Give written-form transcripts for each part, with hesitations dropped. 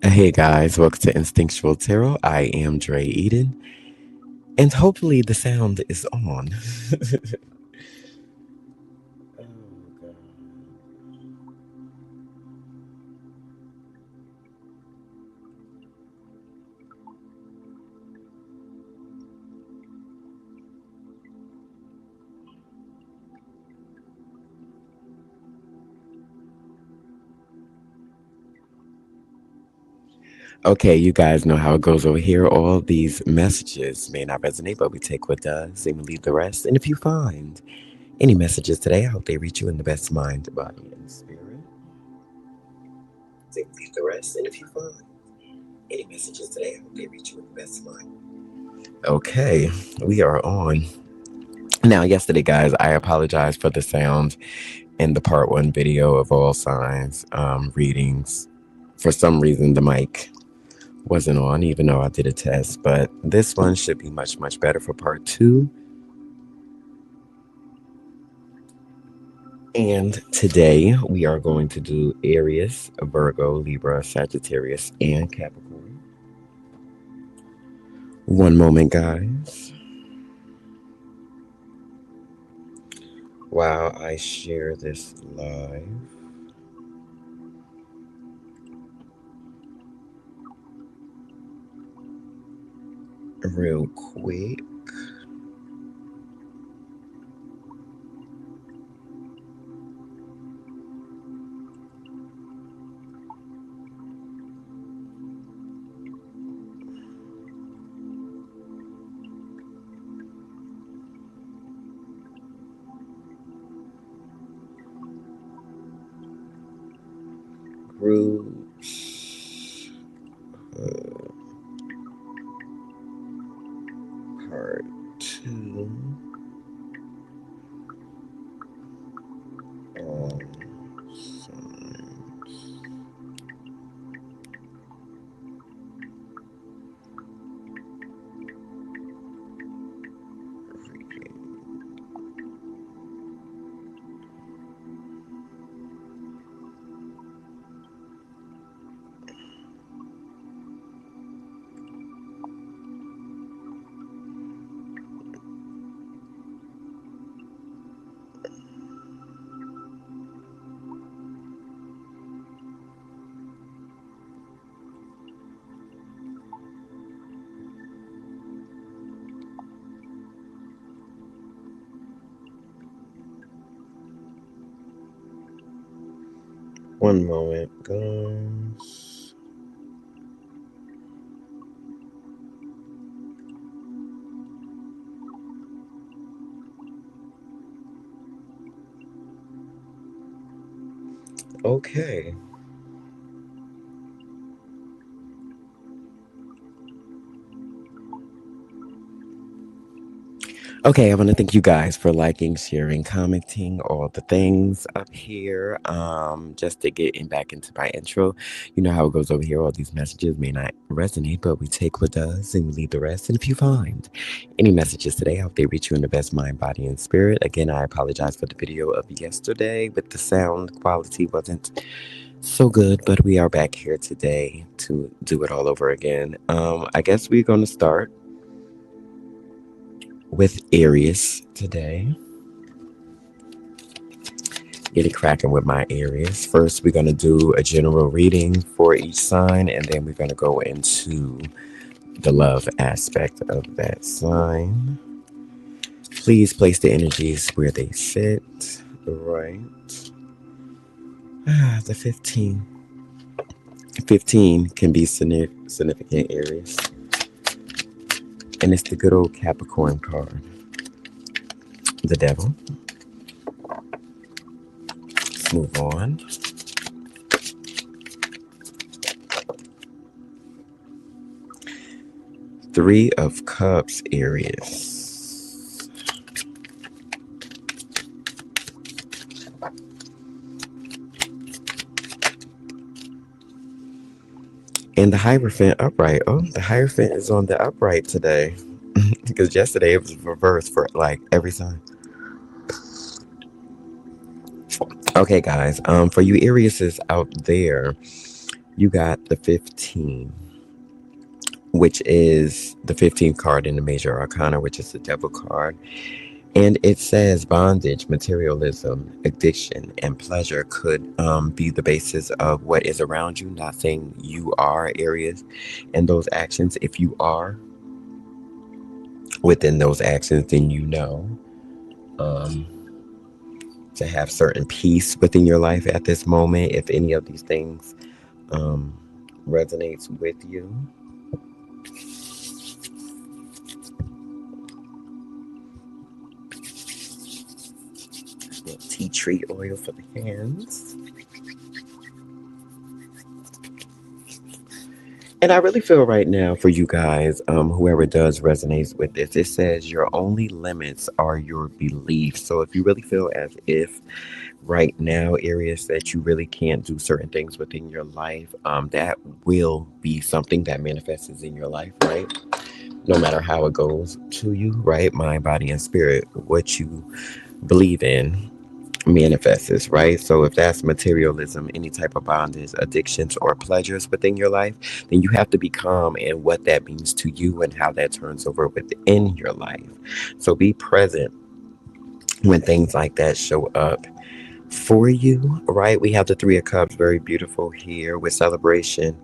Hey guys, welcome to Instinctual Tarot. I am Dre Eden, and hopefully the sound is on. Oh, God. Okay, you guys know how it goes over here. All these messages may not resonate, but we take what does and we leave the rest. And if you find any messages today, I hope they reach you in the best mind, body, and spirit. They leave the rest. And if you find any messages today, I hope they reach you in the best mind. Okay, we are on. Now, yesterday, guys, I apologize for the sound in the part one video of all signs readings. For some reason, the mic wasn't on, even though I did a test, but this one should be much, much better for part two. And today we are going to do Aries, Virgo, Libra, Sagittarius, and Capricorn. One moment, guys, while I share this live. Real quick. Groups. Part two. Signs. One moment, guys. Okay. Okay, I want to thank you guys for liking, sharing, commenting, all the things up here. Just to get back into my intro, you know how it goes over here. All these messages may not resonate, but we take what does and we leave the rest. And if you find any messages today, I hope they reach you in the best mind, body, and spirit. Again, I apologize for the video of yesterday, but the sound quality wasn't so good. But we are back here today to do it all over again. I guess we're going to start with Aries today. Get it cracking with my Aries. First, we're going to do a general reading for each sign, and then we're going to go into the love aspect of that sign. Please place the energies where they fit. Right. The 15. 15 can be significant Aries. And it's the good old Capricorn card. The Devil. Let's move on. Three of Cups, Aries. And the Hierophant upright. Oh, the Hierophant is on the upright today. Because yesterday it was reversed for like every sign. Okay, guys. For you Ariuses out there, You got the 15, which is the 15th card in the major arcana, which is the devil card. And it says bondage, materialism, addiction, and pleasure could be the basis of what is around you. Not saying you are areas and those actions. If you are within those actions, then you know um, to have certain peace within your life at this moment. If any of these things um, resonates with you. Tea tree oil for the hands. And I really feel right now for you guys, whoever does resonates with this, it says your only limits are your beliefs. So if you really feel as if right now areas that you really can't do certain things within your life, that will be something that manifests in your life, right? No matter how it goes to you, right? Mind, body, and spirit, what you believe in manifests, right? So if that's materialism, any type of bondage, addictions, or pleasures within your life, then you have to be calm in what that means to you and how that turns over within your life. So be present when things like that show up for you, right? We have the Three of Cups, very beautiful here with celebration.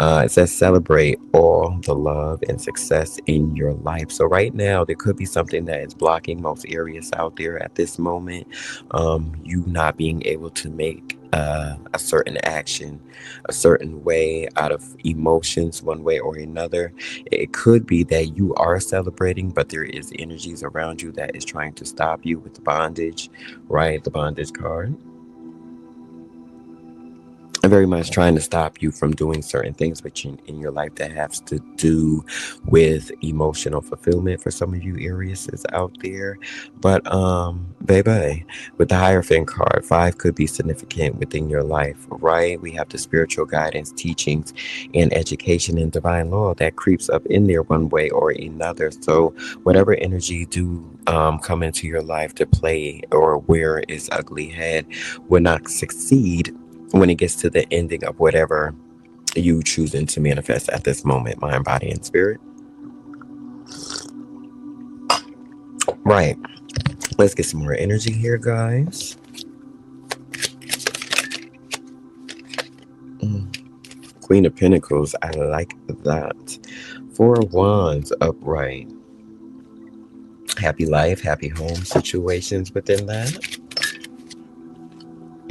It says celebrate all the love and success in your life. So right now, there could be something that is blocking most areas out there at this moment. You not being able to make a certain action, a certain way out of emotions, one way or another. It could be that you are celebrating, but there is energies around you that is trying to stop you with the bondage, right? The bondage card very much trying to stop you from doing certain things in your life that has to do with emotional fulfillment for some of you Aries is out there. But baby, with the Hierophant card, 5 could be significant within your life, right? We have the spiritual guidance, teachings, and education and divine law that creeps up in there one way or another. So whatever energy do come into your life to play or wear its ugly head will not succeed when it gets to the ending of whatever you choosing to manifest at this moment, mind, body, and spirit. Right. Let's get some more energy here, guys. Queen of Pentacles. I like that. Four of Wands upright. Happy life, happy home situations within that.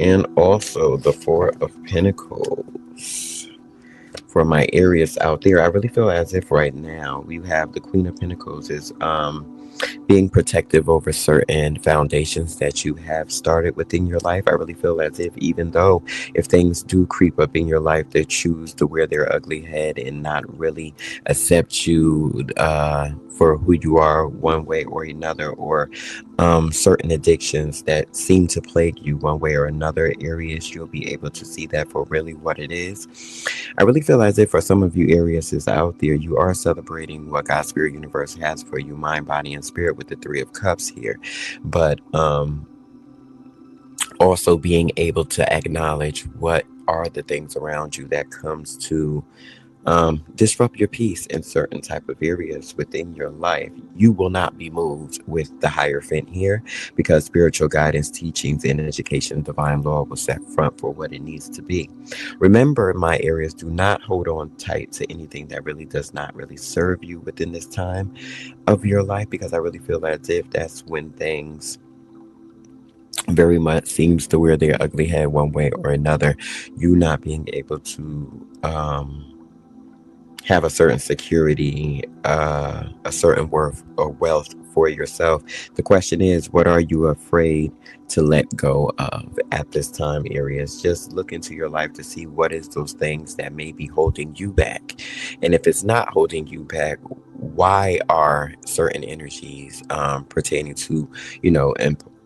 And also the Four of Pentacles. For my Aries out there, I really feel as if right now we have the Queen of Pentacles is being protective over certain foundations that you have started within your life. I really feel as if even though if things do creep up in your life, they choose to wear their ugly head and not really accept you for who you are one way or another, or certain addictions that seem to plague you one way or another areas, you'll be able to see that for really what it is. I really feel as if for some of you areas is out there, you are celebrating what God's Spirit Universe has for you, mind, body, and spirit with the Three of Cups here. But also being able to acknowledge what are the things around you that comes to disrupt your peace in certain type of areas within your life. You will not be moved with the Hierophant here because spiritual guidance, teachings, and education, divine law will set front for what it needs to be. Remember, my areas, do not hold on tight to anything that really does not really serve you within this time of your life, because I really feel as if that's when things very much seems to wear their ugly head one way or another. You not being able to have a certain security, a certain worth or wealth for yourself. The question is, what are you afraid to let go of at this time, Aries? Just look into your life to see what is those things that may be holding you back. And if it's not holding you back, why are certain energies pertaining to,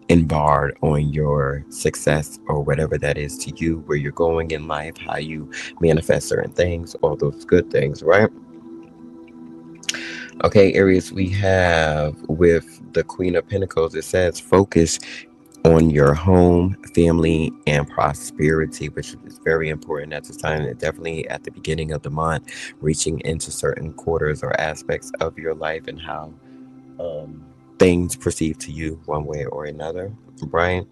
embarred on your success or whatever that is to you, where you're going in life, how you manifest certain things, all those good things, right? Okay, Aries, we have with the Queen of Pentacles, it says focus on your home, family, and prosperity, which is very important at this time. And definitely at the beginning of the month, reaching into certain quarters or aspects of your life and how um, things perceive to you one way or another. Brian,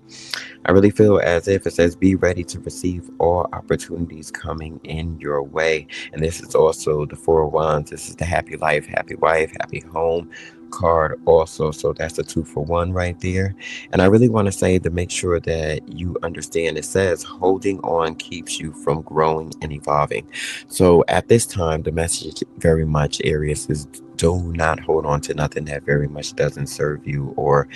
I really feel as if it says, be ready to receive all opportunities coming in your way. And this is also the Four of Wands. This is the happy life, happy wife, happy home card also. So that's a 2-for-1 right there. And I really want to say to make sure that you understand, it says holding on keeps you from growing and evolving. So at this time, the message very much, Aries, is do not hold on to nothing that very much doesn't serve you, or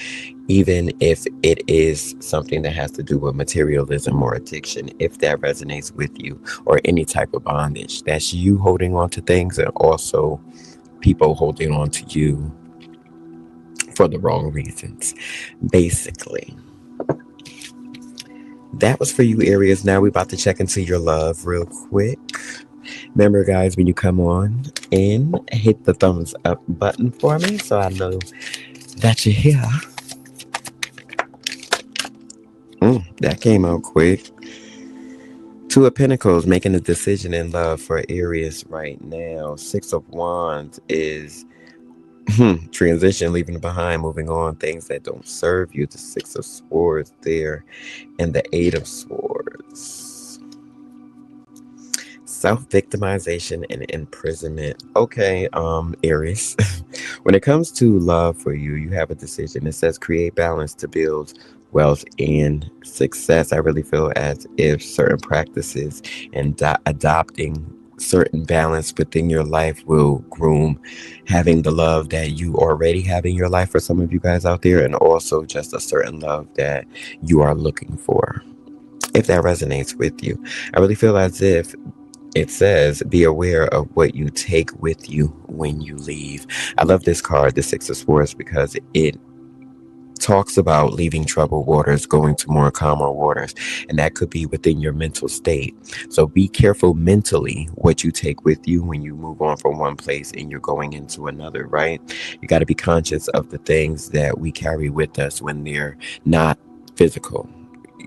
even if it is something that has to do with materialism or addiction, if that resonates with you, or any type of bondage. That's you holding on to things, and also people holding on to you for the wrong reasons. Basically, that was for you, Aries. Now we're about to check into your love real quick. Remember, guys, when you come on in, hit the thumbs up button for me so I know that you're here. That came out quick. Two of Pentacles, making a decision in love for Aries right now. Six of Wands is transition, leaving behind, moving on, things that don't serve you. The Six of Swords there, and the Eight of Swords. Self-victimization and imprisonment. Okay, Aries. When it comes to love for you, you have a decision. It says create balance to build wealth and success. I really feel as if certain practices and adopting certain balance within your life will groom having the love that you already have in your life for some of you guys out there, and also just a certain love that you are looking for, if that resonates with you. I really feel as if it says, be aware of what you take with you when you leave. I love this card, the Six of Swords, because it talks about leaving troubled waters, going to more calmer waters, and that could be within your mental state. So be careful mentally what you take with you when you move on from one place and you're going into another, right? You got to be conscious of the things that we carry with us when they're not physical,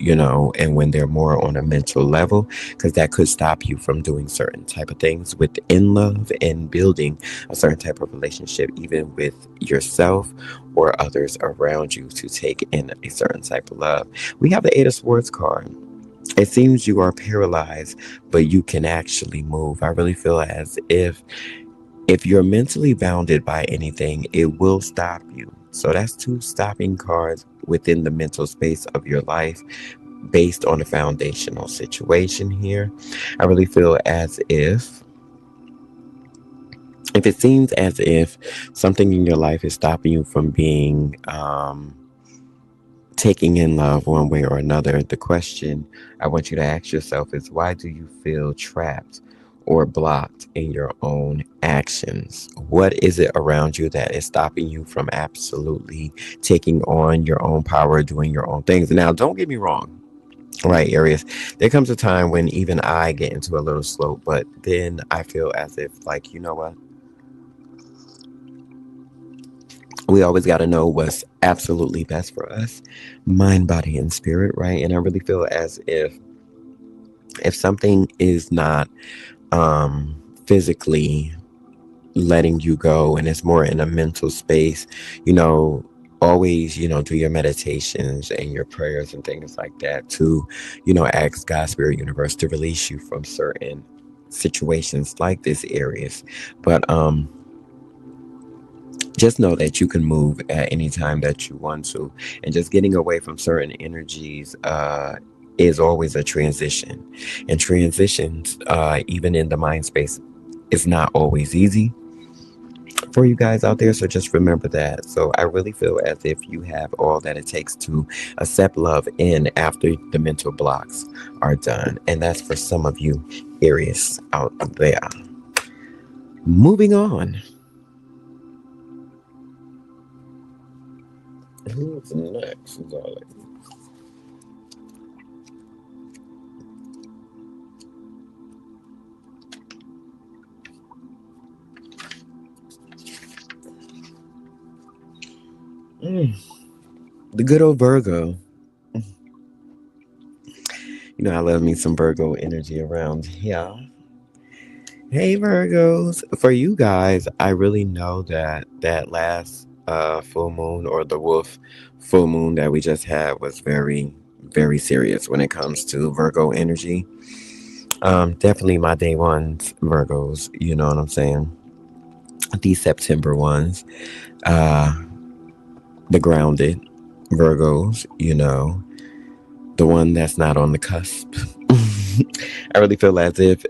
and when they're more on a mental level, because that could stop you from doing certain type of things within love and building a certain type of relationship, even with yourself or others around you, to take in a certain type of love. We have the Eight of Swords card. It seems you are paralyzed, but you can actually move. I really feel as if you're mentally bounded by anything, it will stop you. So that's two stopping cards within the mental space of your life, based on a foundational situation here. I really feel as if it seems as if something in your life is stopping you from being taking in love one way or another, the question I want you to ask yourself is, why do you feel trapped or blocked in your own actions? What is it around you that is stopping you from absolutely taking on your own power, doing your own things? Now, don't get me wrong. Right, Aries. There comes a time when even I get into a little slope, but then I feel as if, like, you know what? We always got to know what's absolutely best for us, mind, body, and spirit, right? And I really feel as if something is not physically letting you go, and it's more in a mental space, you know always do your meditations and your prayers and things like that to ask God, spirit, universe to release you from certain situations like this, Aries. But just know that you can move at any time that you want to, and just getting away from certain energies is always a transition, and transitions, even in the mind space, is not always easy for you guys out there. So just remember that. So I really feel as if you have all that it takes to accept love in after the mental blocks are done. And that's for some of you Aries out there. Moving on. Who's next, darling? Mm, the good old Virgo. You know, I love me some Virgo energy around here. Hey, Virgos. For you guys, I really know that that last full moon or the wolf full moon that we just had was very, very serious when it comes to Virgo energy. Definitely my day ones, Virgos. You know what I'm saying? These September ones, uh, the grounded Virgos, you know, the one that's not on the cusp. I really feel as if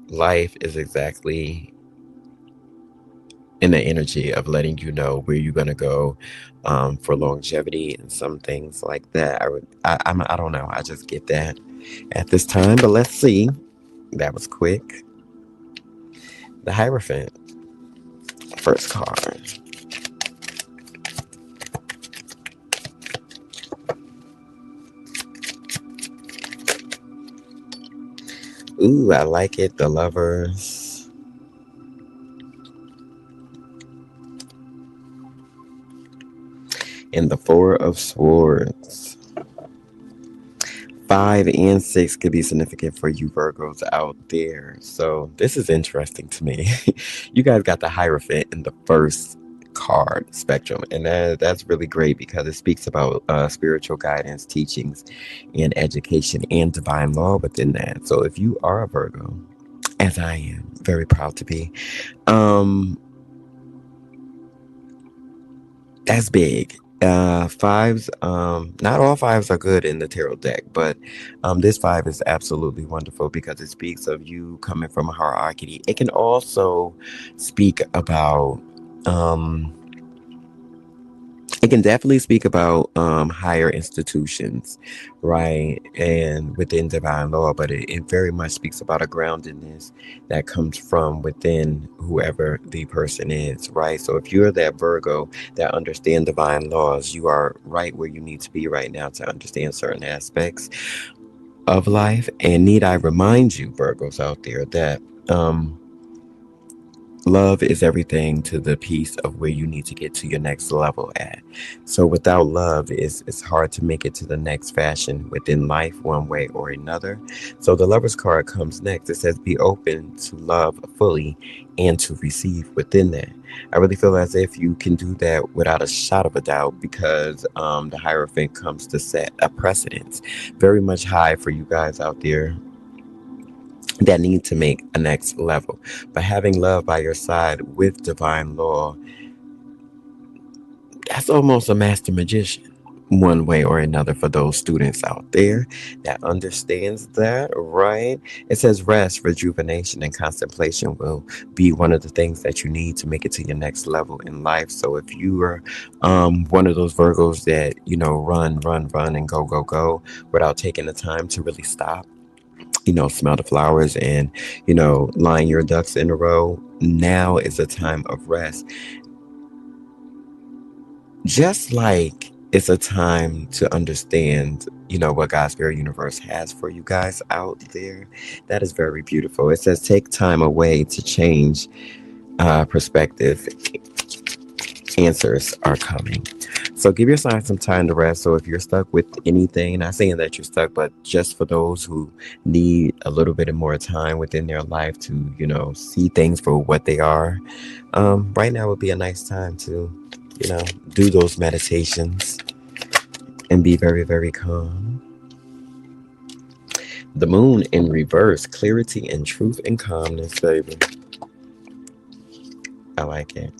life is exactly in the energy of letting you know where you're gonna go for longevity and some things like that. I don't know. I just get that at this time. But let's see. That was quick. The Hierophant, first card. Ooh, I like it. The Lovers. And the Four of Swords. 5 and 6 could be significant for you Virgos out there. So this is interesting to me. You guys got the Hierophant in the first card spectrum, and that's really great because it speaks about spiritual guidance, teachings, and education and divine law within that. So if you are a Virgo, as I am, very proud to be, um, that's big. Fives, not all fives are good in the tarot deck, but this five is absolutely wonderful because it speaks of you coming from a hierarchy. It can also speak about um it can definitely speak about higher institutions, right? And within divine law, but it very much speaks about a groundedness that comes from within whoever the person is, right? So if you're that Virgo that understand divine laws, you are right where you need to be right now to understand certain aspects of life. And need I remind you, Virgos out there, that love is everything to the piece of where you need to get to your next level at. So without love, it's hard to make it to the next fashion within life one way or another. So the Lover's card comes next. It says be open to love fully and to receive within that. I really feel as if you can do that without a shot of a doubt because the Hierophant comes to set a precedence very much high for you guys out there that need to make a next level. But having love by your side with divine law, that's almost a master magician. One way or another for those students out there that understands that, right? It says rest, rejuvenation, and contemplation will be one of the things that you need to make it to your next level in life. So if you are one of those Virgos that, you know, run, and go, without taking the time to really stop, you know, smell the flowers and, you know, line your ducks in a row. Now is a time of rest. Just like it's a time to understand, you know, what God's Spirit Universe has for you guys out there. That is very beautiful. It says take time away to change perspective. Answers are coming. So give your sign some time to rest. So if you're stuck with anything, not saying that you're stuck, but just for those who need a little bit more time within their life to, you know, see things for what they are, right now would be a nice time to, you know, do those meditations and be very, very calm. The moon in reverse, clarity and truth and calmness, baby. I like it.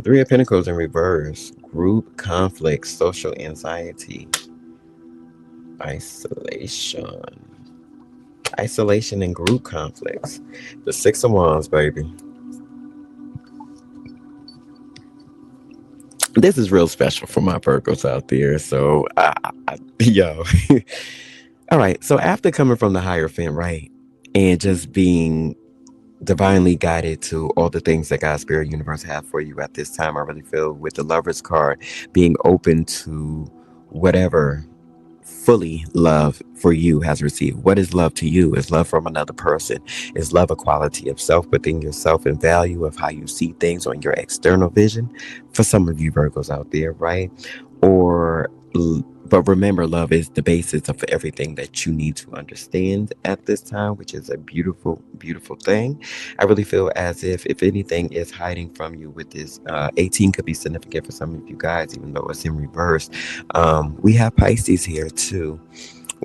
Three of Pentacles in reverse, group conflict, social anxiety, isolation. Isolation and group conflicts. The Six of Wands, baby. This is real special for my Virgos out there. So, yo. All right. So after coming from the Hierophant, right, and just being divinely guided to all the things that God's Spirit Universe have for you at this time, I really feel with the Lover's card, being open to whatever fully love for you has received. What is love to you? Is love from another person? Is love a quality of self within yourself and value of how you see things on your external vision? For some of you Virgos out there, right? Or But remember, love is the basis of everything that you need to understand at this time, which is a beautiful, beautiful thing. I really feel as if anything is hiding from you with this, 18 could be significant for some of you guys, even though it's in reverse. We have Pisces here too,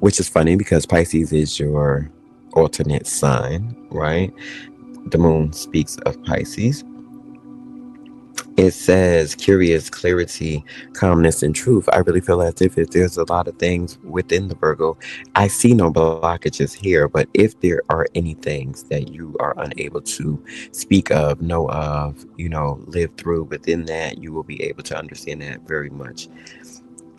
which is funny because Pisces is your alternate sign, right? The moon speaks of Pisces. It says curious, clarity, calmness, and truth. I really feel as if there's a lot of things within the Virgo. I see no blockages here, but if there are any things that you are unable to speak of, know of, live through within that, you will be able to understand that very much.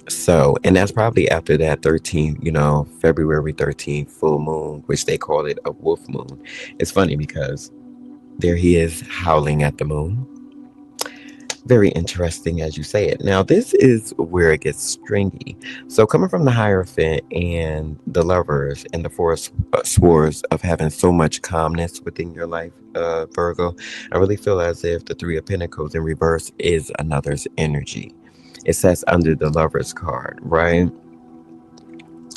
So, and that's probably after that 13th, February 13th full moon, which they call it a wolf moon. It's funny because there he is howling at the moon. Very interesting as you say it. Now, this is where it gets stringy. So, coming from the Hierophant and the Lovers and the Four Swords of having so much calmness within your life, Virgo, I really feel as if the Three of Pentacles in reverse is another's energy. It says under the Lovers card, right?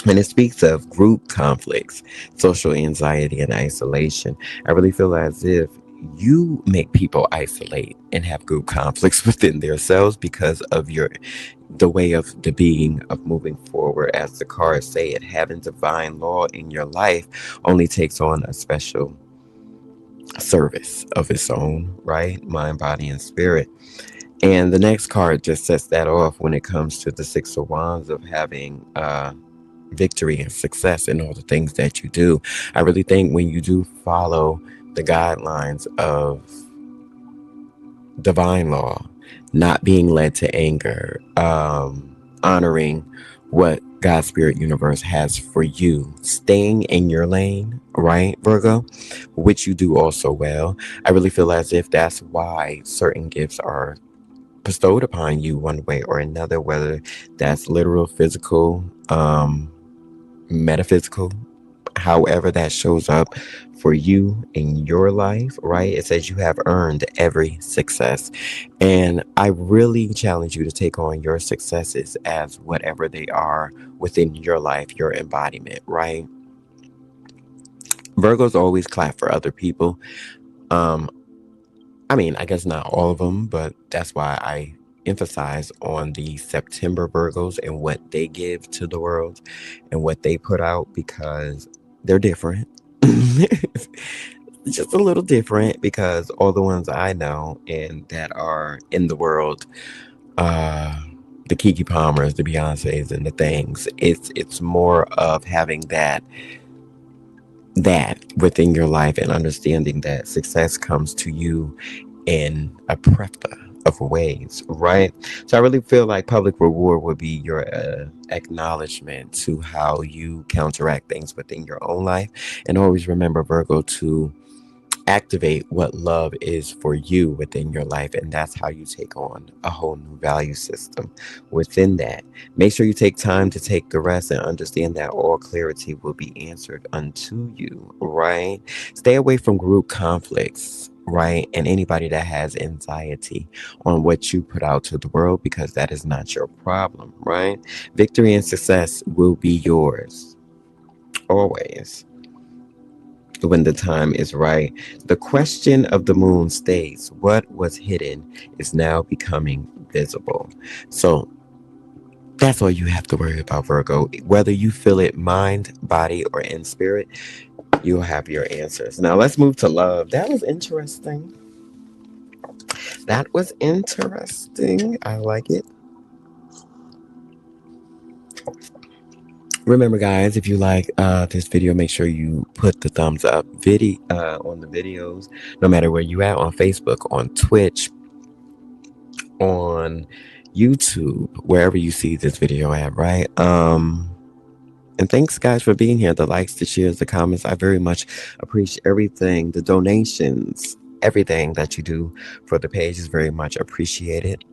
And it speaks of group conflicts, social anxiety, and isolation. I really feel as if you make people isolate and have group conflicts within themselves because of the way of the being of moving forward. As the cards say it, having divine law in your life only takes on a special service of its own, right? Mind, body, and spirit. And the next card just sets that off when it comes to the Six of Wands of having victory and success in all the things that you do. I really think when you do follow the guidelines of divine law, not being led to anger, honoring what God's spirit universe has for you, staying in your lane, right, Virgo, which you do also well. I really feel as if that's why certain gifts are bestowed upon you one way or another, whether that's literal, physical, metaphysical, however that shows up for you in your life, right? It says you have earned every success. And I really challenge you to take on your successes as whatever they are within your life, your embodiment, right? Virgos always clap for other people. Um, I mean, I guess not all of them, but that's why I emphasize on the September Virgos and what they give to the world and what they put out because they're different. Just a little different because all the ones I know and that are in the world, uh, the Kiki Palmers, the Beyoncés, and the things, it's more of having that within your life and understanding that success comes to you in a plethora of ways, right? So I really feel like public reward would be your acknowledgement to how you counteract things within your own life. And always remember, Virgo, to activate what love is for you within your life, and that's how you take on a whole new value system within that. Make sure you take time to take the rest and understand that all clarity will be answered unto you, right? Stay away from group conflicts, right? And anybody that has anxiety on what you put out to the world, because that is not your problem, right? Victory and success will be yours always when the time is right. The question of the moon states, what was hidden is now becoming visible. So that's all you have to worry about, Virgo. Whether you feel it mind, body, or in spirit, you'll have your answers. Now let's move to love. That was interesting. That was interesting. I like it. Remember, guys, if you like this video, make sure you put the thumbs up video on the videos, no matter where you at, on Facebook, on Twitch, on YouTube, wherever you see this video at, right? And thanks, guys, for being here. The likes, the shares, the comments. I very much appreciate everything. The donations, everything that you do for the page is very much appreciated.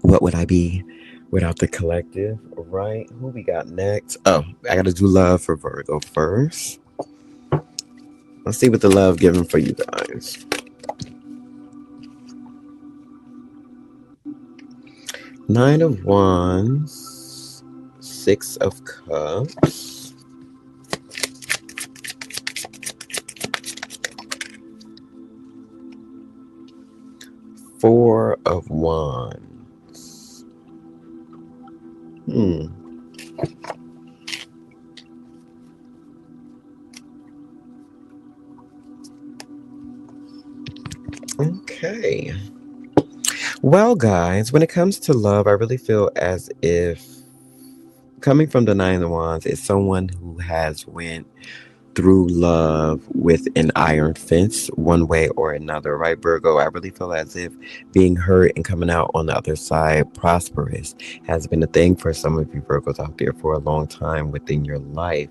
What would I be without the collective, right? Who we got next? Oh, I got to do love for Virgo first. Let's see what the love given for you guys. Nine of Wands, Six of Cups, Four of Wands. Okay. Well, guys, when it comes to love, I really feel as if coming from the Nine of Wands is someone who has went through love with an iron fence one way or another, right, Virgo? I really feel as if being hurt and coming out on the other side prosperous has been a thing for some of you Virgos out there for a long time within your life.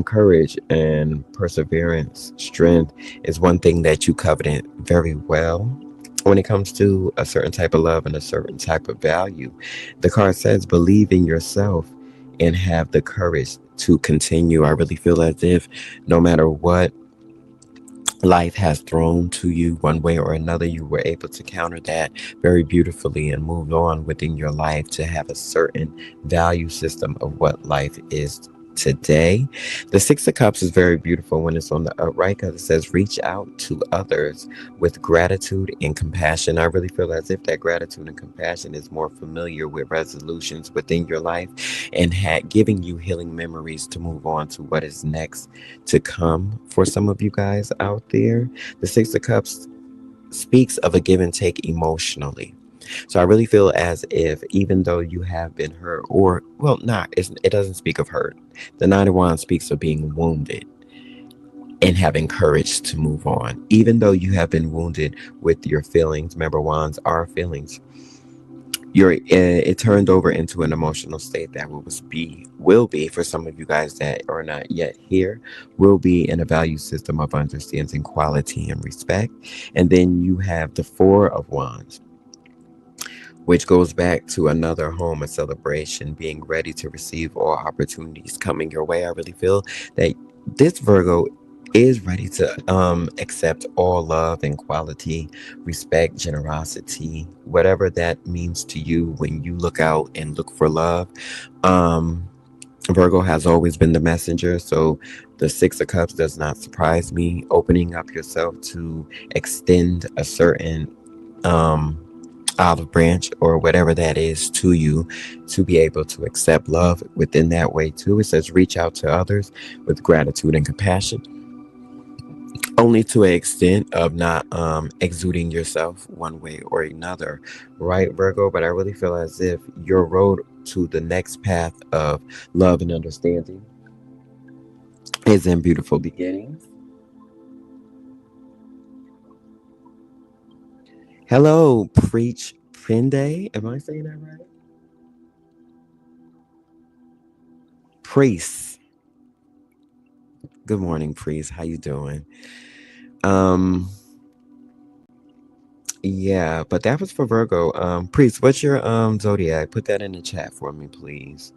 Courage and perseverance, strength is one thing that you covet very well. When it comes to a certain type of love and a certain type of value, the card says believe in yourself and have the courage to continue. I really feel as if no matter what life has thrown to you one way or another, you were able to counter that very beautifully and move on within your life to have a certain value system of what life is today. The Six of Cups is very beautiful when it's on the upright because it says reach out to others with gratitude and compassion. I really feel as if that gratitude and compassion is more familiar with resolutions within your life and giving you healing memories to move on to what is next to come for some of you guys out there. The Six of Cups speaks of a give and take emotionally. So I really feel as if even though you have been hurt, or, well, not, it doesn't speak of hurt. The Nine of Wands speaks of being wounded and having courage to move on. Even though you have been wounded with your feelings, remember, wands are feelings. It turned over into an emotional state that will be for some of you guys that are not yet here, will be in a value system of understanding quality and respect. And then you have the Four of Wands, which goes back to another home, a celebration, being ready to receive all opportunities coming your way. I really feel that this Virgo is ready to accept all love and quality, respect, generosity, whatever that means to you when you look out and look for love. Um, Virgo has always been the messenger, so the Six of Cups does not surprise me. Opening up yourself to extend a certain um olive branch or whatever that is to you to be able to accept love within that way too. It says reach out to others with gratitude and compassion, only to an extent of not exuding yourself one way or another, right, Virgo? But I really feel as if your road to the next path of love and understanding is in beautiful beginnings. Hello, Preach Prende. Am I saying that right? Priest. Good morning, Priest. How you doing? Um, yeah, but that was for Virgo. Priest, what's your zodiac? Put that in the chat for me, please.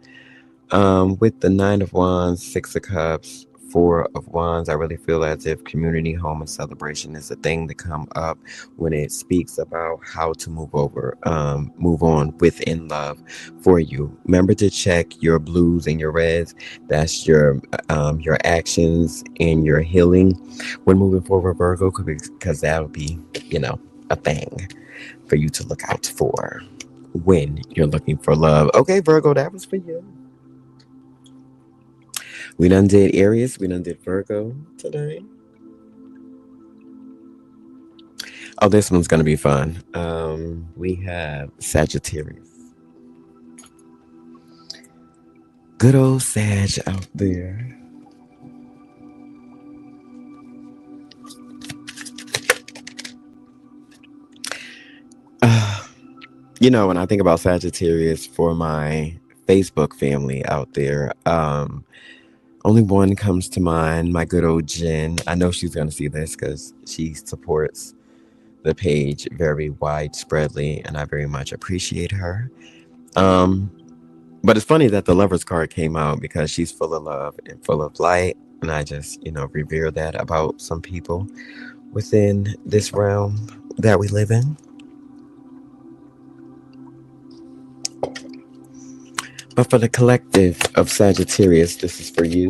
With the Nine of Wands, Six of Cups, Four of Wands, I really feel as if community, home, and celebration is a thing to come up when it speaks about how to move on within love for you. Remember to check your blues and your reds. That's your actions and your healing when moving forward, Virgo, because that'll be, a thing for you to look out for when you're looking for love. Okay, Virgo, that was for you. We done did Aries. We done did Virgo today. Oh, this one's gonna be fun. We have Sagittarius. Good old Sag out there. Uh, when I think about Sagittarius for my Facebook family out there, only one comes to mind. My good old Jen. I know she's gonna see this because she supports the page very widespreadly, and I very much appreciate her. Um, but it's funny that the Lovers card came out because she's full of love and full of light, and I just, revere that about some people within this realm that we live in. But for the collective of Sagittarius, this is for you.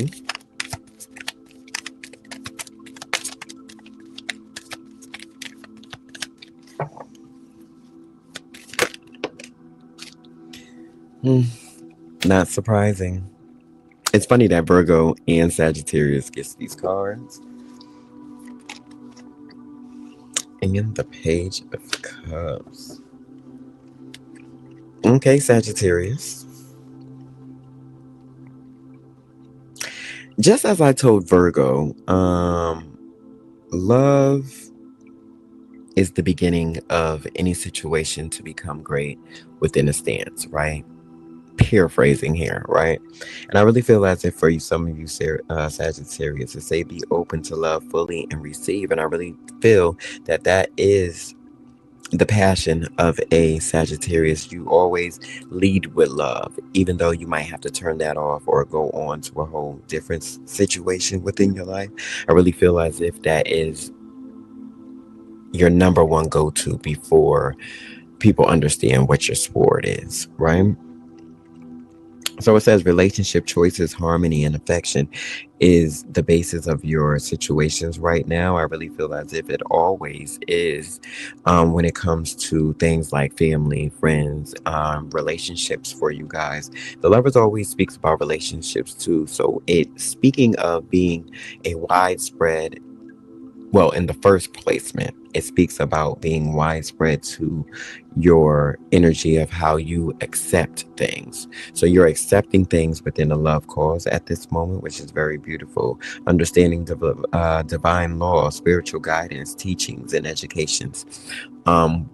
Not surprising. It's funny that Virgo and Sagittarius gets these cards. And the Page of Cups. Okay, Sagittarius. Just as I told Virgo, love is the beginning of any situation to become great within a stance, right? Paraphrasing here, right? And I really feel as if for you, some of you Sagittarius, to say be open to love fully and receive. And I really feel that that is the passion of a Sagittarius. You always lead with love, even though you might have to turn that off or go on to a whole different situation within your life. I really feel as if that is your number one go-to before people understand what your sport is, right? So it says relationship choices, harmony, and affection is the basis of your situations right now. I really feel as if it always is when it comes to things like family, friends, relationships for you guys. The Lovers always speaks about relationships too. So speaking of being a widespread, well, in the first placement, it speaks about being widespread to your energy of how you accept things. So you're accepting things within a love cause at this moment, which is very beautiful. Understanding divine law, spiritual guidance, teachings, and educations.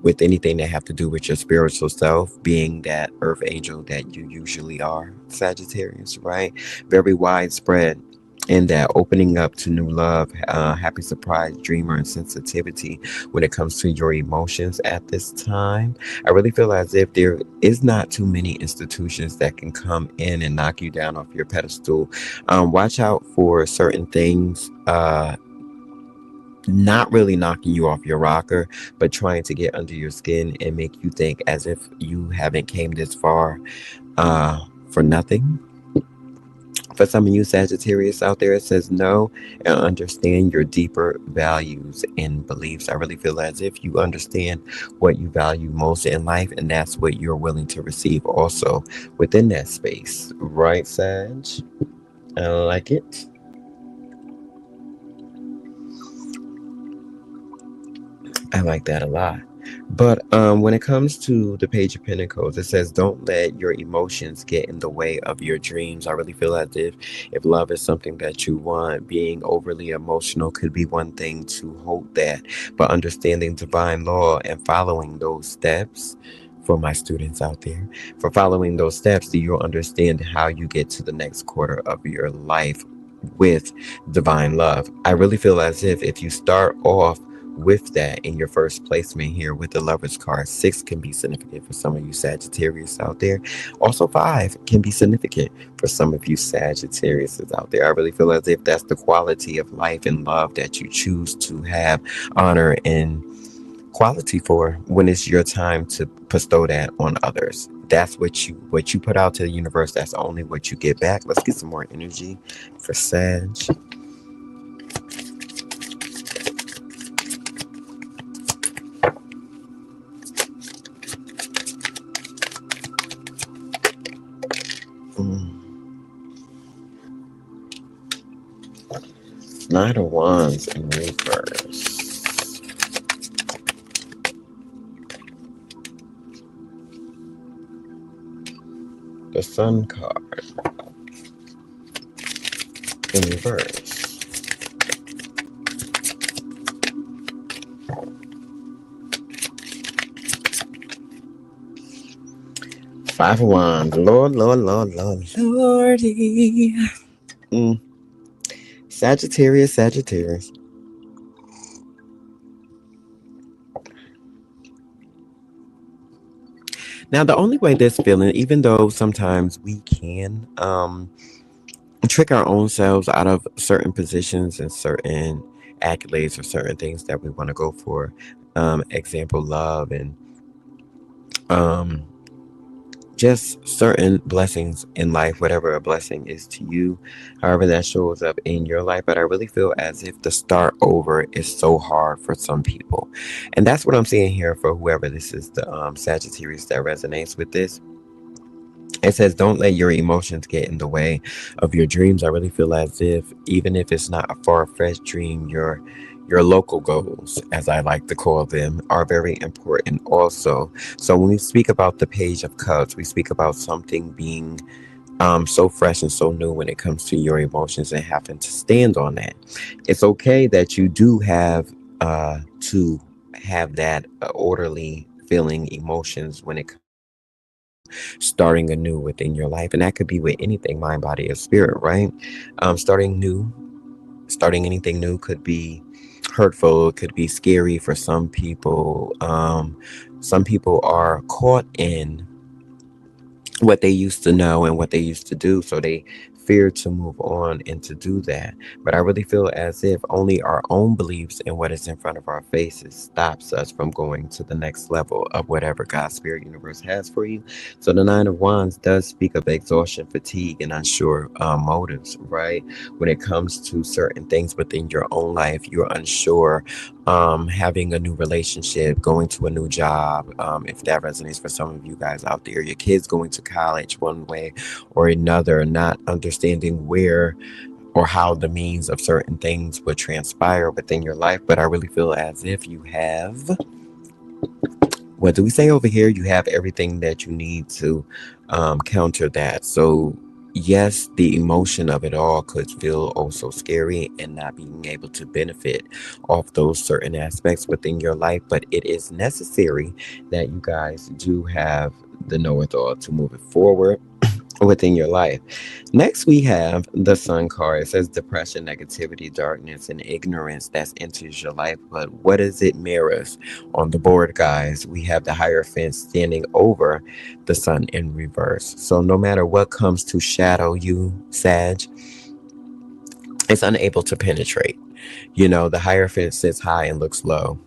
With anything that have to do with your spiritual self, being that earth angel that you usually are, Sagittarius, right? Very widespread in that opening up to new love, happy surprise, dreamer, and sensitivity when it comes to your emotions at this time. I really feel as if there is not too many institutions that can come in and knock you down off your pedestal. Watch out for certain things. Not really knocking you off your rocker, but trying to get under your skin and make you think as if you haven't came this far for nothing. For some of you Sagittarius out there, it says no and understand your deeper values and beliefs. I really feel as if you understand what you value most in life, and that's what you're willing to receive also within that space. Right, Sag? I like it. I like that a lot. But when it comes to the Page of Pentacles, it says, don't let your emotions get in the way of your dreams. I really feel as if love is something that you want, being overly emotional could be one thing to hold that. But understanding divine law and following those steps, for my students out there, for following those steps, do you understand how you get to the next quarter of your life with divine love? I really feel as if you start off with that in your first placement here with the Lovers card, 6 can be significant for some of you Sagittarius out there. Also 5 can be significant for some of you Sagittarius out there. I really feel as if that's the quality of life and love that you choose to have honor and quality for when it's your time to bestow that on others. That's what you put out to the universe. That's only what you get back. Let's get some more energy for Sag. Knight of Wands in reverse. The Sun card in reverse. Five of Wands. Lord, Lord, Lord, Lord, Lordy. Sagittarius, Sagittarius. Now, the only way this feeling, even though sometimes we can trick our own selves out of certain positions and certain accolades or certain things that we want to go for, example, love and just certain blessings in life, whatever a blessing is to you, however that shows up in your life. But I really feel as if the start over is so hard for some people. And that's what I'm seeing here for whoever this is, the Sagittarius that resonates with this. It says, don't let your emotions get in the way of your dreams. I really feel as if, even if it's not a far-fetched dream, your local goals, as I like to call them, are very important also. So when we speak about the Page of Cups, we speak about something being so fresh and so new when it comes to your emotions and having to stand on that. It's okay that you do have to have that orderly feeling emotions when it comes to starting anew within your life. And that could be with anything, mind, body, or spirit, right? Starting anything new could be hurtful, it could be scary for some people. Some people are caught in what they used to know and what they used to do, so they fear to move on and to do that. But I really feel as if only our own beliefs and what is in front of our faces stops us from going to the next level of whatever God's spirit universe has for you. So the Nine of Wands does speak of exhaustion, fatigue, and unsure motives, right? When it comes to certain things within your own life, you're unsure. Having a new relationship, going to a new job, if that resonates for some of you guys out there, your kids going to college one way or another, not understanding where or how the means of certain things would transpire within your life. But I really feel as if you have, what do we say over here? You have everything that you need to counter that. So, yes, the emotion of it all could feel also scary and not being able to benefit off those certain aspects within your life. But it is necessary that you guys do have the know-it-all to move it forward within your life. Next, we have the Sun card. It says depression, negativity, darkness, and ignorance that enters your life. But what does it mirrors on the board, guys? We have the Hierophant standing over the Sun in reverse. So no matter what comes to shadow you, Sag, it's unable to penetrate. You know, the Hierophant sits high and looks low,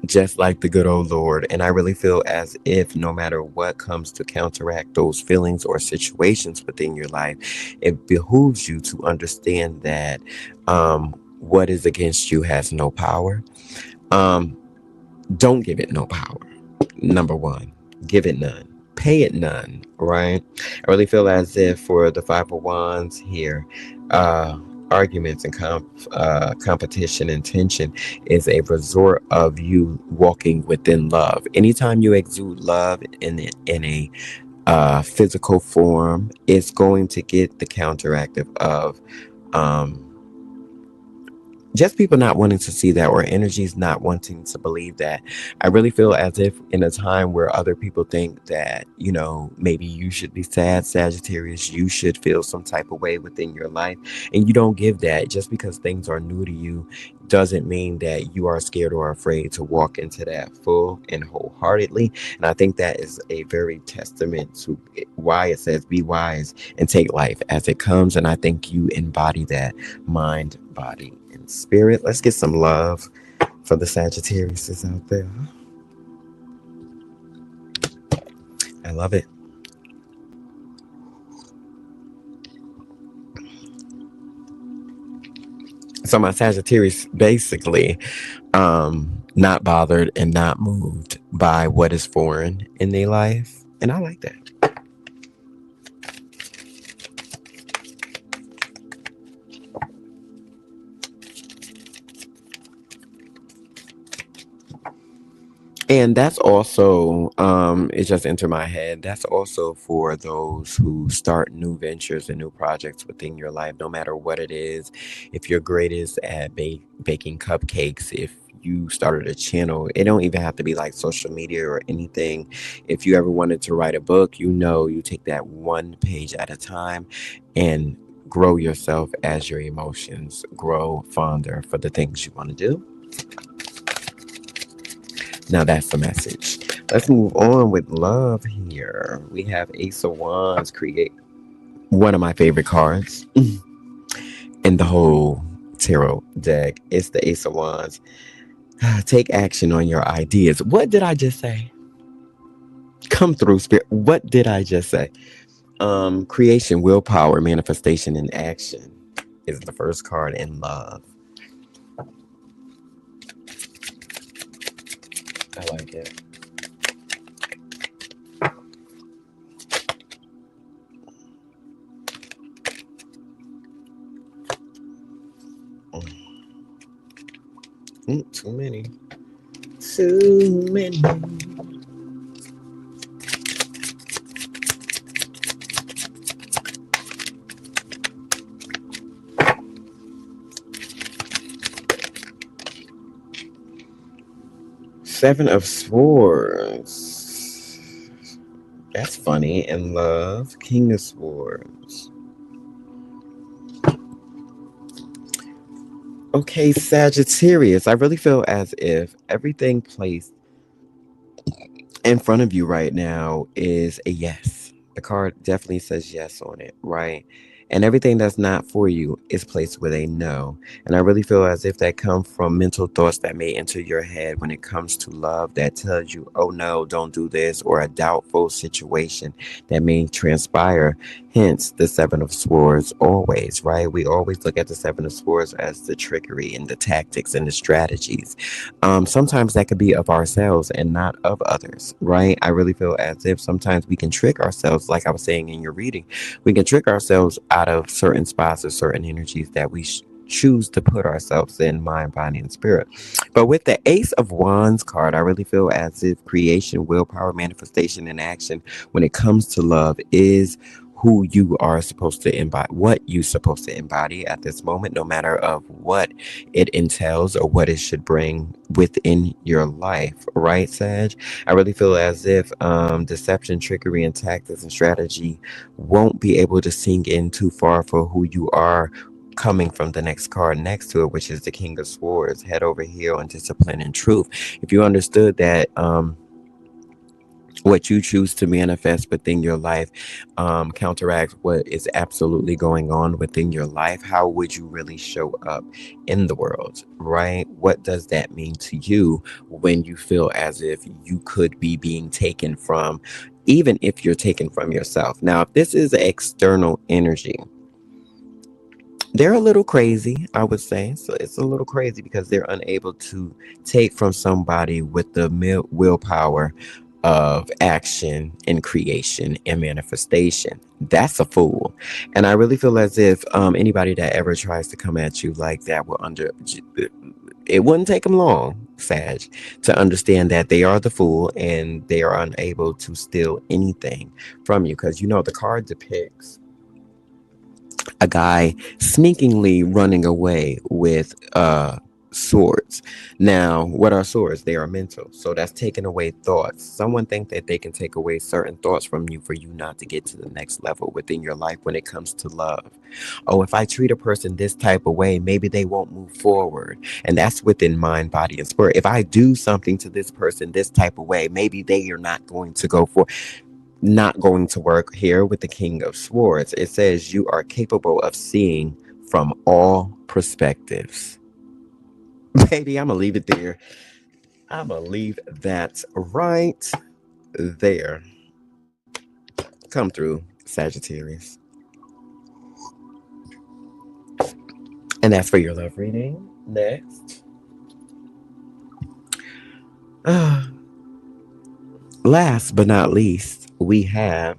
just like the good old Lord. And I really feel as if no matter what comes to counteract those feelings or situations within your life, it behooves you to understand that what is against you has no power. Um, don't give it no power. Number one, give it none. Pay it none, right? I really feel as if for the Five of Wands here, arguments and competition and tension is a resort of you walking within love. Anytime you exude love in a physical form, it's going to get the counteractive of um, just people not wanting to see that, or energies not wanting to believe that. I really feel as if in a time where other people think that, you know, maybe you should be sad, Sagittarius, you should feel some type of way within your life, and you don't give that. Just because things are new to you doesn't mean that you are scared or afraid to walk into that full and wholeheartedly. And I think that is a very testament to why it says be wise and take life as it comes. And I think you embody that mind, body, and spirit. Let's get some love for the Sagittarius out there. I love it. So my Sagittarius basically not bothered and not moved by what is foreign in their life. And I like that. And that's also, it just entered my head. That's also for those who start new ventures and new projects within your life, no matter what it is. If you're greatest at baking cupcakes, if you started a channel, it don't even have to be like social media or anything. If you ever wanted to write a book, you know, you take that one page at a time and grow yourself as your emotions grow fonder for the things you want to do. Now that's the message. Let's move on with love here. We have Ace of Wands, create one of my favorite cards in the whole tarot deck. It's the Ace of Wands. Take action on your ideas. What did I just say? Come through, spirit. What did I just say? Creation, willpower, manifestation, and action is the first card in love. I like it. Too many. Too many. Seven of Swords. That's funny. In love. King of Swords. Okay, Sagittarius. I really feel as if everything placed in front of you right now is a yes. The card definitely says yes on it, right? And everything that's not for you is placed with a no. And I really feel as if that comes from mental thoughts that may enter your head when it comes to love that tells you, oh no, don't do this, or a doubtful situation that may transpire. Hence the Seven of Swords always, right? We always look at the Seven of Swords as the trickery and the tactics and the strategies. Sometimes that could be of ourselves and not of others, right? I really feel as if sometimes we can trick ourselves, like I was saying in your reading, we can trick ourselves out of certain spots or certain energies that we choose to put ourselves in mind, body, and spirit. But with the Ace of Wands card, I really feel as if creation, willpower, manifestation, and action when it comes to love is who you are supposed to embody, what you're supposed to embody at this moment, no matter of what it entails or what it should bring within your life, right, Sag? I really feel as if deception, trickery, and tactics and strategy won't be able to sink in too far for who you are coming from the next card next to it, which is the King of Swords, head over heel and discipline and truth. If you understood that what you choose to manifest within your life counteracts what is absolutely going on within your life, how would you really show up in the world, right? What does that mean to you when you feel as if you could be being taken from, even if you're taken from yourself? Now, if this is external energy, they're a little crazy, I would say. So it's a little crazy because they're unable to take from somebody with the willpower of action and creation and manifestation. That's a fool. And I really feel as if anybody that ever tries to come at you like that will it wouldn't take them long, Sag, to understand that they are the fool and they are unable to steal anything from you. Because, the card depicts a guy sneakingly running away with swords. Now, what are swords? They are mental. So that's taking away thoughts. Someone think that they can take away certain thoughts from you for you not to get to the next level within your life when it comes to love. Oh, if I treat a person this type of way, maybe they won't move forward. And that's within mind, body, and spirit. If I do something to this person this type of way, maybe they are not going to go for, not going to work here with the King of Swords. It says you are capable of seeing from all perspectives. Baby, I'm going to leave it there. I'm going to leave that right there. Come through, Sagittarius. And that's for your love reading. Next. Last but not least, we have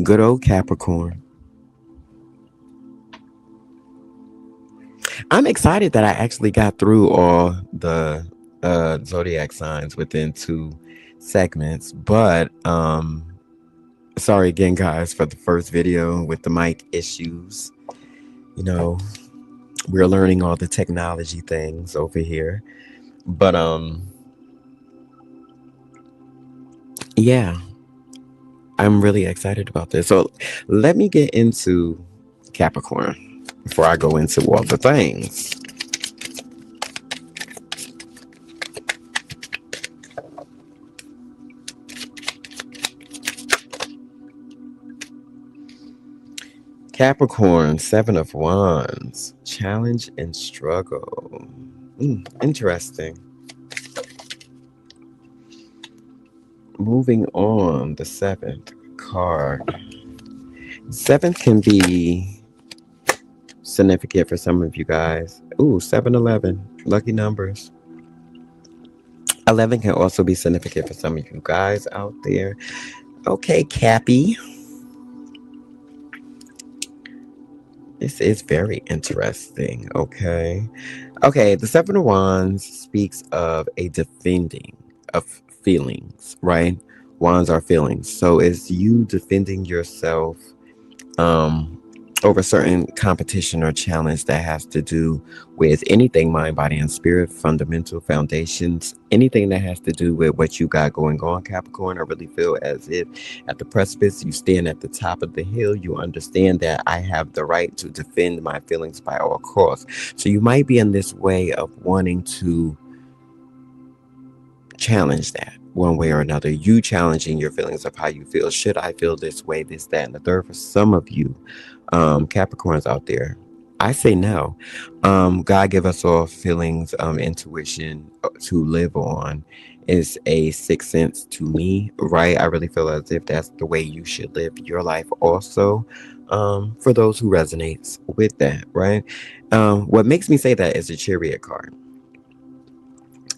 good old Capricorn. I'm excited that I actually got through all the zodiac signs within 2 segments, but sorry again, guys, for the first video with the mic issues. We're learning all the technology things over here, but yeah, I'm really excited about this. So let me get into Capricorn before I go into all the things. Capricorn, Seven of Wands, challenge and struggle. Interesting. moving on, the seventh card. Seventh can be significant for some of you guys. Ooh, 7-11. Lucky numbers. 11 can also be significant for some of you guys out there. Okay, Cappy. This is very interesting. Okay. Okay, the Seven of Wands speaks of a defending of feelings, right? Wands are feelings. So it's you defending yourself um, over certain competition or challenge that has to do with anything mind, body, and spirit, fundamental foundations, anything that has to do with what you got going on, Capricorn. I really feel as if at the precipice, you stand at the top of the hill. You understand that I have the right to defend my feelings by all costs. So you might be in this way of wanting to challenge that one way or another. You challenging your feelings of how you feel. Should I feel this way, this, that, and the third? For some of you, Capricorns out there, I say no. God give us all feelings, intuition to live on is a sixth sense to me, right? I really feel as if that's the way you should live your life also. For those who resonates with that, right? What makes me say that is a Chariot card.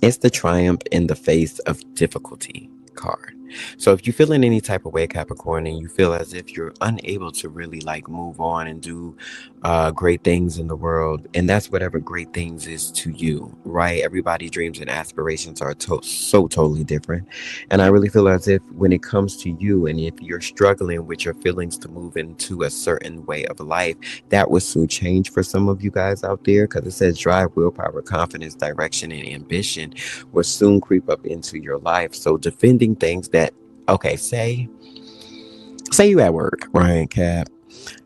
It's the triumph in the face of difficulty card. So if you feel in any type of way, Capricorn, and you feel as if you're unable to really like move on and do great things in the world, and that's whatever great things is to you, right? Everybody's dreams and aspirations are so totally different. And I really feel as if when it comes to you, and if you're struggling with your feelings to move into a certain way of life, that will soon change for some of you guys out there, because it says drive, willpower, confidence, direction, and ambition will soon creep up into your life. So defending things that, okay, say you at work, right, Cap?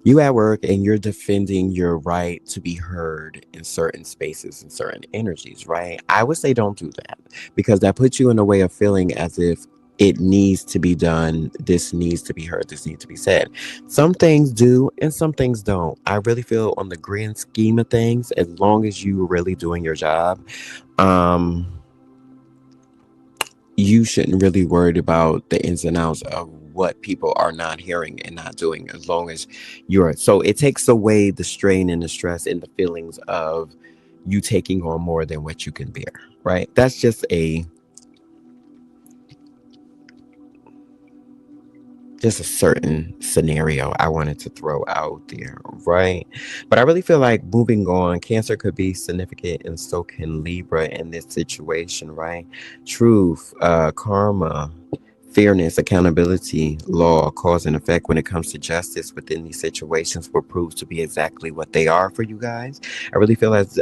You at work and you're defending your right to be heard in certain spaces and certain energies, right? I would say don't do that, because that puts you in a way of feeling as if it needs to be done. This needs to be heard. This needs to be said. Some things do and some things don't. I really feel on the grand scheme of things, as long as you are really doing your job, um, you shouldn't really worry about the ins and outs of what people are not hearing and not doing, as long as you're, so it takes away the strain and the stress and the feelings of you taking on more than what you can bear, right? That's just a certain scenario I wanted to throw out there, right? But I really feel like moving on, Cancer could be significant, and so can Libra in this situation, right? Truth, karma, fairness, accountability, law, cause and effect when it comes to justice within these situations will prove to be exactly what they are for you guys. I really feel as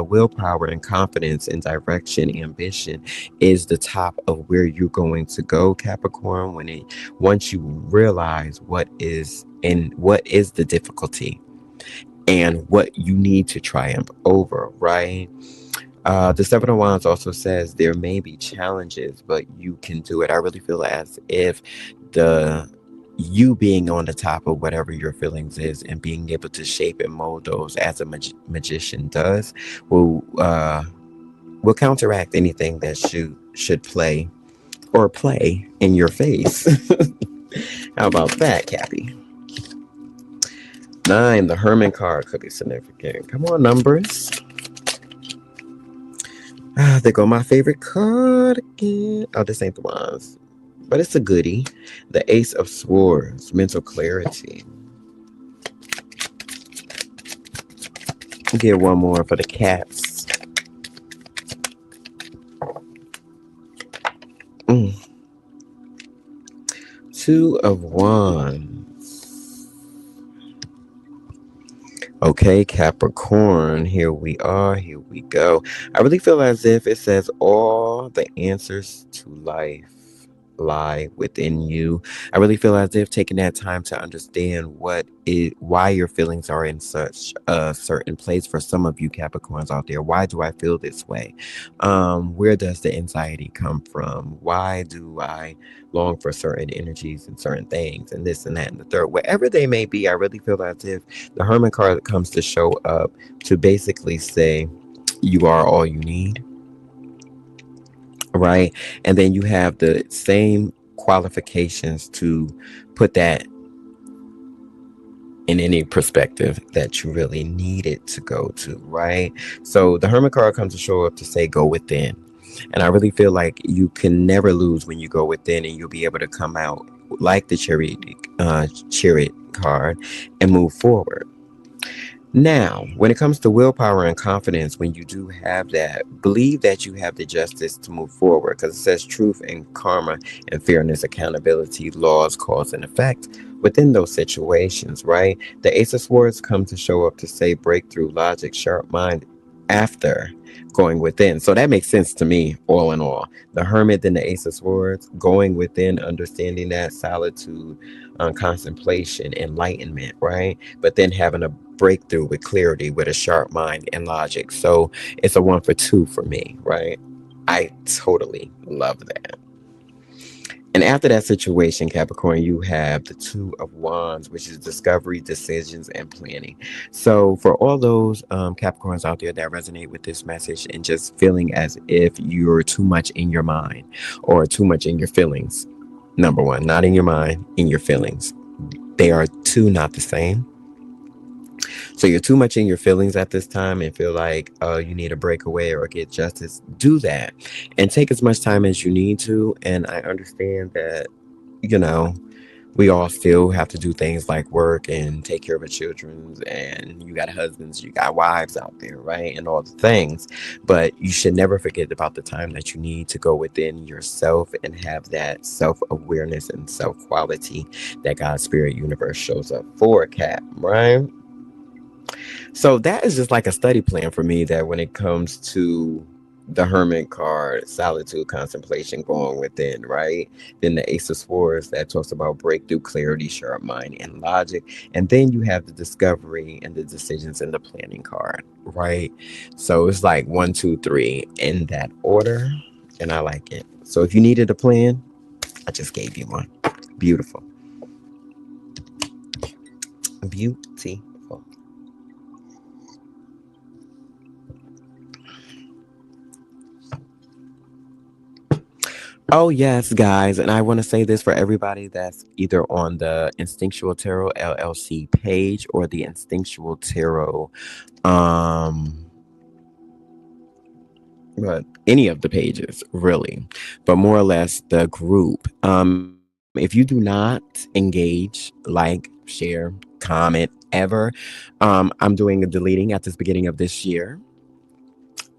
willpower and confidence and direction, ambition is the top of where you're going to go, Capricorn, once you realize what is the difficulty and what you need to triumph over, right? The Seven of Wands also says there may be challenges, but you can do it. I really feel as if the you being on the top of whatever your feelings is and being able to shape and mold those as a magician does will counteract anything that should play in your face. How about that, Cappy? 9, the Hermit card could be significant. Come on, numbers. There go my favorite card again. Oh, this ain't the ones, but it's a goodie. The Ace of Swords, mental clarity. Get one more for the cats. Two of Wands. Okay, Capricorn, here we are, here we go. I really feel as if it says all the answers to life lie within you. I really feel as if taking that time to understand why your feelings are in such a certain place. For some of you Capricorns out there, why do I feel this way? Where does the anxiety come from? Why do I long for certain energies and certain things and this and that and the third? Whatever they may be, I really feel as if the Hermit card comes to show up to basically say you are all you need, right? And then you have the same qualifications to put that in any perspective that you really need it to go to, right? So the Hermit card comes to show up to say go within. And I really feel like you can never lose when you go within, and you'll be able to come out like the chariot card and move forward. Now, when it comes to willpower and confidence, when you do have that, believe that you have the justice to move forward, because it says truth and karma and fairness, accountability, laws, cause and effect within those situations, right? The Ace of Swords come to show up to say breakthrough, logic, sharp mind after going within. So that makes sense to me, all in all. The Hermit and the Ace of Swords, going within, understanding that solitude, contemplation, enlightenment, right? But then having a breakthrough with clarity, with a sharp mind and logic. So it's a 1 for 2 for me, right? I totally love that. And after that situation, Capricorn, you have the Two of Wands, which is discovery, decisions, and planning. So for all those Capricorns out there that resonate with this message and just feeling as if you're too much in your mind or too much in your feelings, number one, not in your mind, in your feelings. They are two not the same. So you're too much in your feelings at this time and feel like you need a breakaway or get justice. Do that and take as much time as you need to. And I understand that, you know, we all still have to do things like work and take care of our children, and you got husbands, you got wives out there, right? And all the things. But you should never forget about the time that you need to go within yourself and have that self-awareness and self-quality that God's spirit universe shows up for, Cap, right? So that is just like a study plan for me, that when it comes to the Hermit card, solitude, contemplation, going within, right? Then the Ace of Swords that talks about breakthrough, clarity, sharp mind, and logic. And then you have the discovery and the decisions in the planning card, right? So it's like 1, 2, 3 in that order. And I like it. So if you needed a plan, I just gave you one. Beautiful. Beautiful. Oh, yes, guys. And I want to say this for everybody that's either on the Instinctual Tarot LLC page or the Instinctual Tarot, um, but any of the pages, really, but more or less the group. If you do not engage, like, share, comment, ever, I'm doing a deleting at this beginning of this year.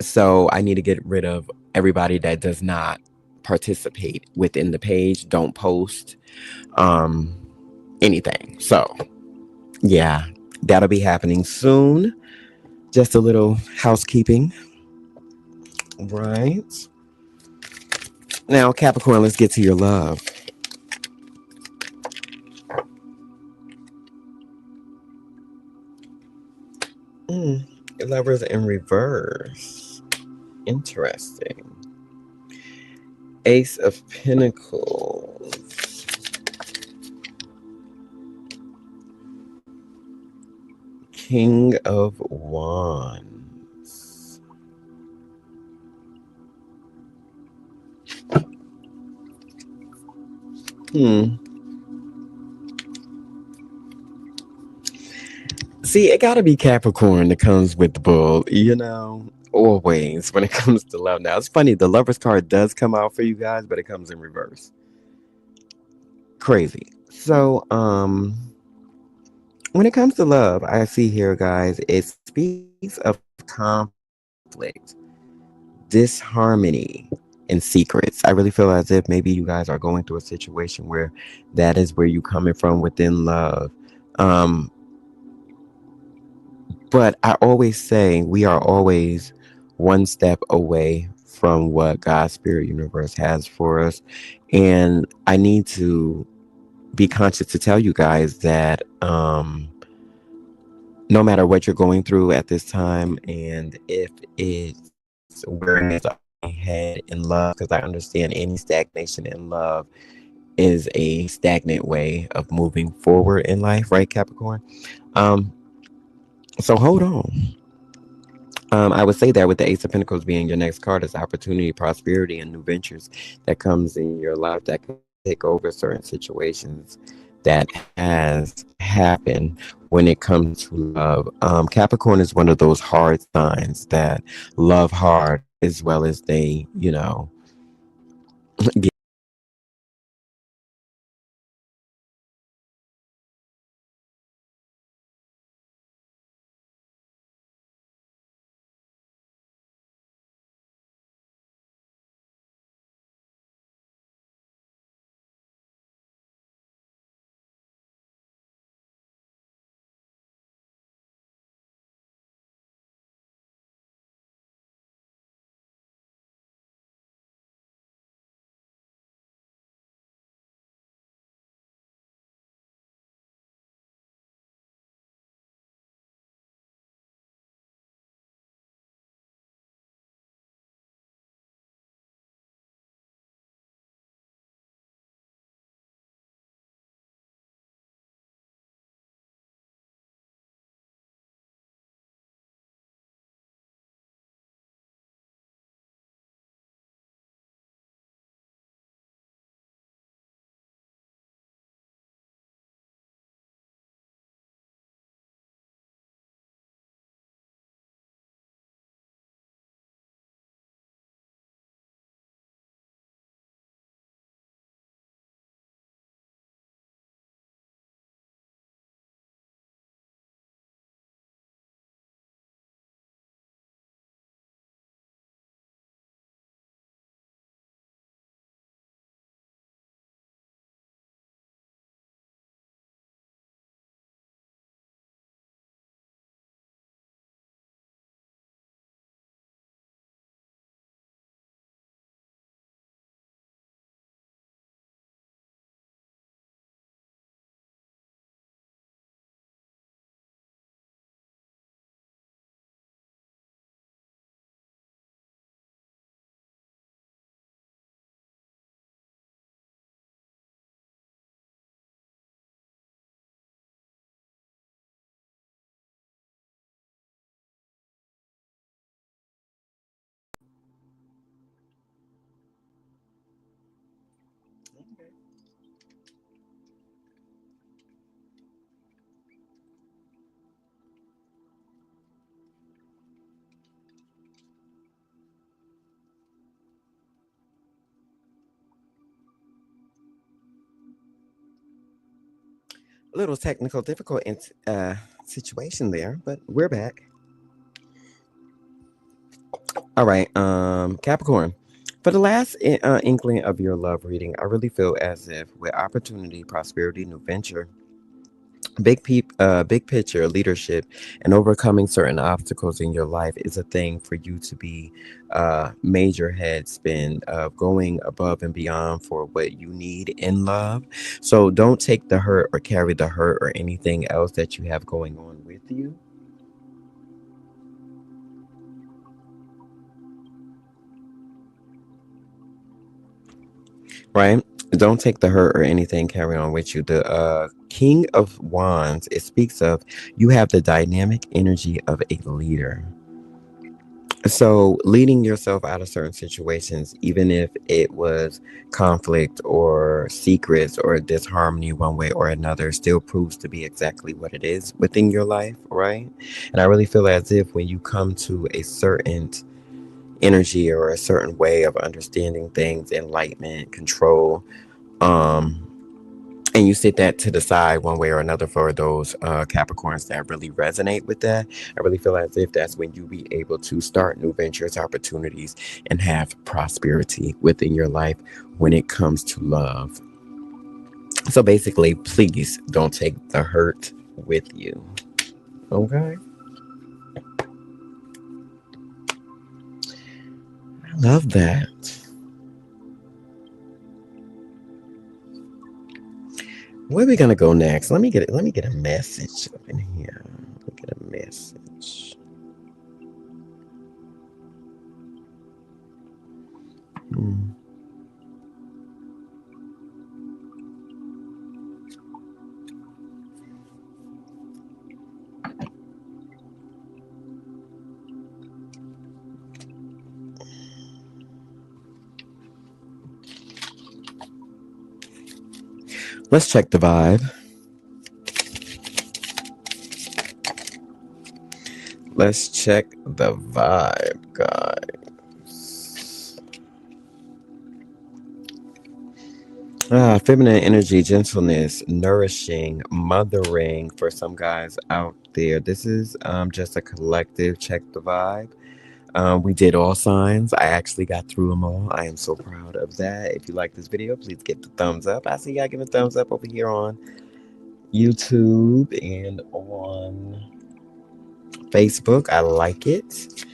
So I need to get rid of everybody that does not participate within the page, don't post um anything. So yeah, that'll be happening soon. Just a little housekeeping, right? Now, Capricorn, let's get to your love. Mm, Lovers in reverse. Interesting. Ace of Pentacles. King of Wands. See, it gotta be Capricorn that comes with the bull, always when it comes to love. Now, it's funny, the Lover's card does come out for you guys, but it comes in reverse. Crazy. So, when it comes to love, I see here, guys, it speaks of conflict, disharmony, and secrets. I really feel as if maybe you guys are going through a situation where that is where you coming from within love. But I always say we are always one step away from what God's spirit universe has for us. And I need to be conscious to tell you guys that no matter what you're going through at this time, and if it's awareness of head in love, because I understand any stagnation in love is a stagnant way of moving forward in life, right, Capricorn? Um, so hold on. I would say that with the Ace of Pentacles being your next card is opportunity, prosperity, and new ventures that comes in your life that take over certain situations that has happened when it comes to love. Capricorn is one of those hard signs that love hard as well as they, get a little technical difficult situation there, but we're back. All right, Capricorn. For the last inkling of your love reading, I really feel as if with opportunity, prosperity, new venture, big picture leadership, and overcoming certain obstacles in your life is a thing for you to be major head spin of going above and beyond for what you need in love. So don't take the hurt or carry the hurt or anything else that you have going on with you. Right? Don't take the hurt or anything carry on with you. The King of Wands, it speaks of you have the dynamic energy of a leader. So leading yourself out of certain situations, even if it was conflict or secrets or disharmony one way or another, still proves to be exactly what it is within your life, right? And I really feel as if when you come to a certain energy or a certain way of understanding things, enlightenment, control, um, and you sit that to the side one way or another for those Capricorns that really resonate with that. I really feel as if that's when you be able to start new ventures, opportunities, and have prosperity within your life when it comes to love. So basically, please don't take the hurt with you. Okay. I love that. Where are we gonna go next? Let me get a message up in here. Let me get a message. Hmm. Let's check the vibe. Let's check the vibe, guys. Feminine energy, gentleness, nourishing, mothering for some guys out there. This is just a collective check the vibe. We did all signs. I actually got through them all. I am so proud of that. If you like this video, please give the thumbs up. I see y'all giving thumbs up over here on YouTube and on Facebook. I like it.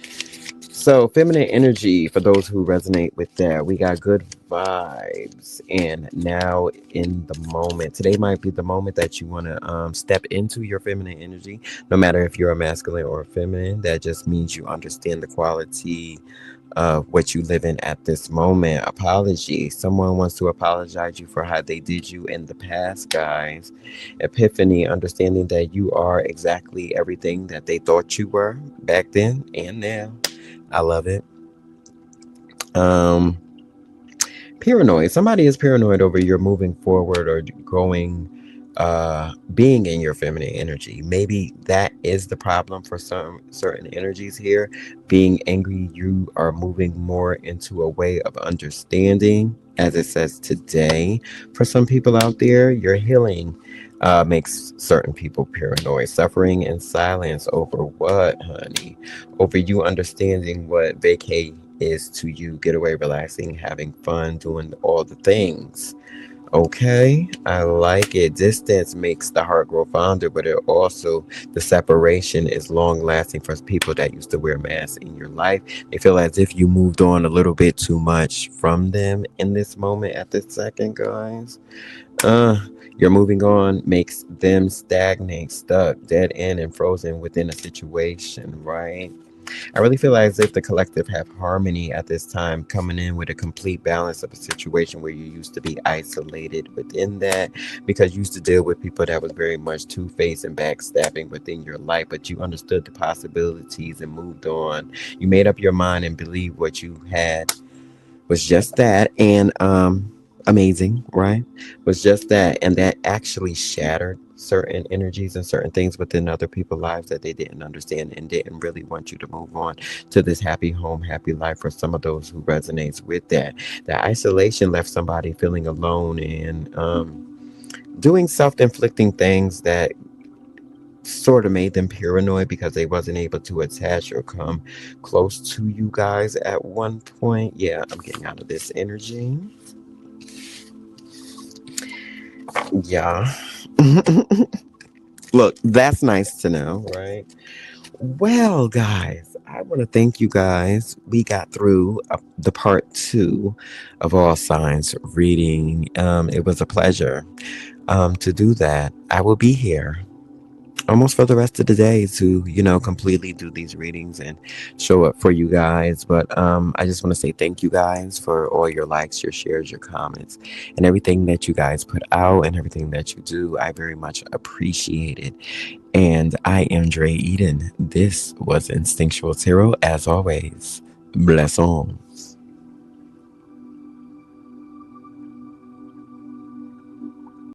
So, feminine energy, for those who resonate with that, we got good vibes. And now, in the moment, today might be the moment that you want to step into your feminine energy. No matter if you're a masculine or a feminine, that just means you understand the quality of what you live in at this moment. Apology. Someone wants to apologize you for how they did you in the past, guys. Epiphany, understanding that you are exactly everything that they thought you were back then and now. I love it. Um, Paranoid. Somebody is paranoid over your moving forward or going, being in your feminine energy. Maybe that is the problem for some certain energies here. Being angry, you are moving more into a way of understanding, as it says today. For some people out there, your healing makes certain people paranoid. Suffering in silence over what, honey? Over you understanding what vacay is to you. Getaway, relaxing, having fun, doing all the things. Okay, I like it. Distance makes the heart grow fonder, but it also, the separation is long lasting for people that used to wear masks in your life. They feel as if you moved on a little bit too much from them in this moment at this second, guys. Uh, you're moving on makes them stagnate, stuck, dead end, and frozen within a situation, right? I really feel as if the collective have harmony at this time, coming in with a complete balance of a situation where you used to be isolated within that because you used to deal with people that was very much two-faced and backstabbing within your life, but you understood the possibilities and moved on. You made up your mind and believed what you had was just that, and amazing, right? Was just that, and that actually shattered certain energies and certain things within other people's lives that they didn't understand and didn't really want you to move on to this happy home, happy life. For some of those who resonates with that, that isolation left somebody feeling alone and doing self-inflicting things that sort of made them paranoid because they wasn't able to attach or come close to you guys at one point. Yeah, I'm getting out of this energy. Yeah. Look, that's nice to know, right? Well, guys, I want to thank you guys. We got through the part 2 of All Signs reading. It was a pleasure to do that. I will be here almost for the rest of the day to, completely do these readings and show up for you guys. But I just want to say thank you guys for all your likes, your shares, your comments, and everything that you guys put out and everything that you do. I very much appreciate it. And I am Dre Eden. This was Instinctual Tarot. As always, bless on.